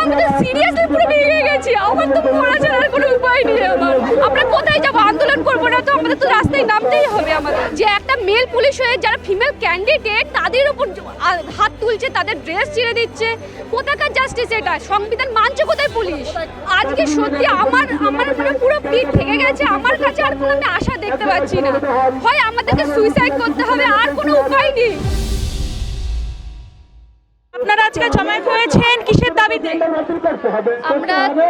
আমি তো সিরিয়াসলি পুরো ভেঙে গেছি। আমার তো পড়া ছাড়ার কোনো উপায় নেই। আমরা কোথায় যাবো? আন্দোলন করবো না তো আমাদের তো রাস্তায় নামতেই হবে। আমাদের যে একটা মেল পুলিশ হয়ে যারা ফিমেল ক্যান্ডিডেট তাদের উপর হাত তুলছে, তাদের ড্রেস ছিঁড়ে দিচ্ছে, কোথাকার জাস্টিস এটা? সংবিধান মানছে কোথায় পুলিশ? আজকে সত্যি আমার মানে পুরো পিঠ থেকে গেছে। আমার কাছে আর কোনো আমি আশা দেখতে পাচ্ছি না। হয় আমাদেরকে সুইসাইড করতে হবে, আর কোনো উপায় নেই। আপনারা আজকে জমায়েত হয়েছেন কিসের দাবিতে?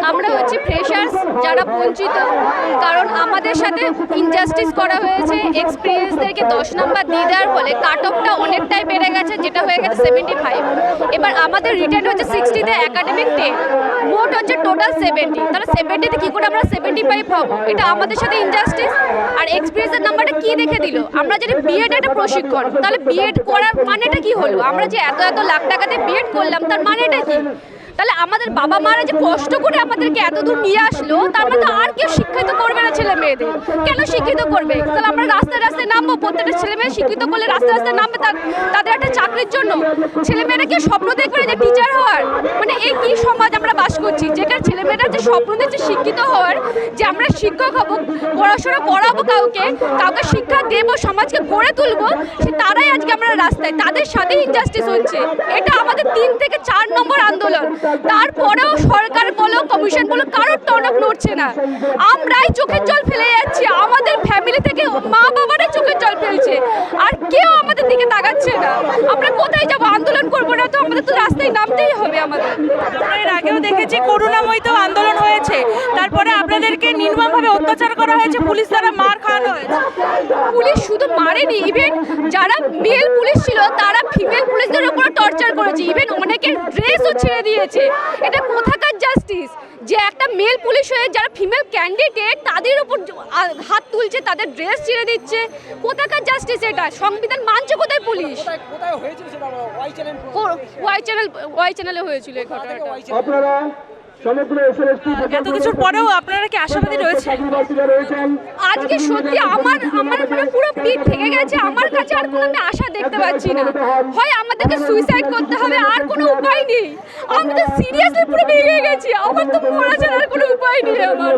আমরা হচ্ছে ফ্রেশার্স যারা বঞ্চিত, কারণ আমাদের সাথে ইনজাস্টিস করা হয়েছে। এক্সপিরিয়েন্সদেরকে 10 নম্বর দিয়ে দেওয়ার ফলে কাট অফটা অনেকটাই বেড়ে গেছে, যেটা হয়ে গেছে 75। এবার আমাদের রিটার্ন হচ্ছে 60তে, একাডেমিক 10, মোট হচ্ছে টোটাল 70। তাহলে 70তে কী করে আমরা 75 পাবো? এটা আমাদের সাথে ইনজাস্টিস। আর এক্সপিরিয়েন্সের নাম্বারটা কী রেখে দিল? আমরা যদি বিএড একটা প্রশিক্ষণ, তাহলে বিএড করার মানেটা কি হলো? আমরা যে এত লাখ টাকাতে বিএড করলাম, তার মানেটা কি? তাহলে আমাদের বাবা মারা যে কষ্ট করে আমাদেরকে এত দূর নিয়ে আসলো, তার মানে তো আর কেউ শিক্ষিত করবে না ছেলে মেয়েদের। কেন শিক্ষিত করবে? তাহলে আমরা রাস্তায় রাস্তায় নামবো, প্রত্যেকটা ছেলে মেয়ে শিক্ষিত করলে রাস্তায় রাস্তায় নামবে তাদের একটা চাকরির জন্য। ছেলে মেয়েরা কেউ স্বপ্ন দেখবে যে টিচার হওয়ার? মানে এই কি সমাজ আমরা বাস করছি, যেখানে ছেলে মেয়েরা যে স্বপ্ন দেখছে শিক্ষিত হওয়ার, যে আমরা শিক্ষক হবো, পড়াশোনা পড়াবো, কাউকে শিক্ষা দেবো, সমাজকে গড়ে তুলবো, সে তারাই আজকে আমরা রাস্তায়, তাদের সাথে ইনজাস্টিস হচ্ছে। এটা আমাদের 3 থেকে 4 নম্বর আন্দোলন। তারপরেও সরকার বলো, কমিশন বলো, কারোর টনক নড়ছে না। আমরাই চোখের জল ফেলে যাচ্ছি, আমাদের ফ্যামিলি থেকে মা বাবারাই চোখের জল ফেলছে, আর কেউ আমাদের দিকে তাকাচ্ছে না। আমরা কোথায় যাবো? আন্দোলন করবো না তো আমাদের তো রাস্তায় নামতেই হবে। আমাদের এর আগেও দেখেছি করুণাময়ীতেও আন্দোলন হয়েছে, তারপরে আপনাদেরকে নির্মমভাবে অত্যাচার করা হয়েছে, পুলিশ দ্বারা মার খাওয়ানো হয়েছে। পুলিশ শুধু মারেনি, ইভেন যারা মেল পুলিশ ছিল তারা ফিমেল পুলিশদের উপর টর্চার করেছে, ইভেন অনেকের ড্রেসও ছেড়ে দিয়েছে। এটা কোথাকার জাস্টিস? যে একটা মেল পুলিশ হয়ে যারা ফিমেল ক্যান্ডিডেট তাদের উপর হাত তুলছে, তাদের ড্রেস ছিঁড়ে দিচ্ছে, কোথাকার জাস্টিস এটা? সংবিধান মানছে কোথায় পুলিশ? ওয়াই চ্যানেলে হয়েছিল এই ঘটনাটা। এত কিছুর পরেও আপনারা কি আশাবাদী রয়েছে? আজকে সত্যি আমার মানে পুরো পিঠ থেকে গেছে। আমার কাছে আর কোনো আমি আশা দেখতে পাচ্ছি না। হয় আমাদেরকে সুইসাইড করতে হবে, আর কোনো উপায় নেই। আমি তো সিরিয়াসলি পুরো ভেঙে গেছি। আমার তো পড়া ছাড়ার কোনো উপায় নেই। আমার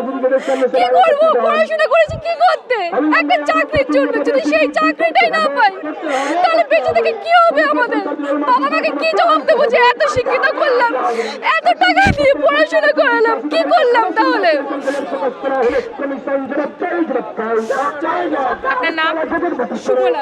কি করবো? পড়াশোনা করেছি কি করতে? একটা চাকরির জন্য। যদি সেই চাকরিটাই না পাই, তাহলে বেঁচে থেকে কি হবে আমাদের? বাবা মাকে কি জবাব দেবো যে এত শিক্ষিত করলাম, এত টাকা দিয়ে পড়াশোনা করালাম, কি করলাম তাহলে? আপনার নাম? সুমনা।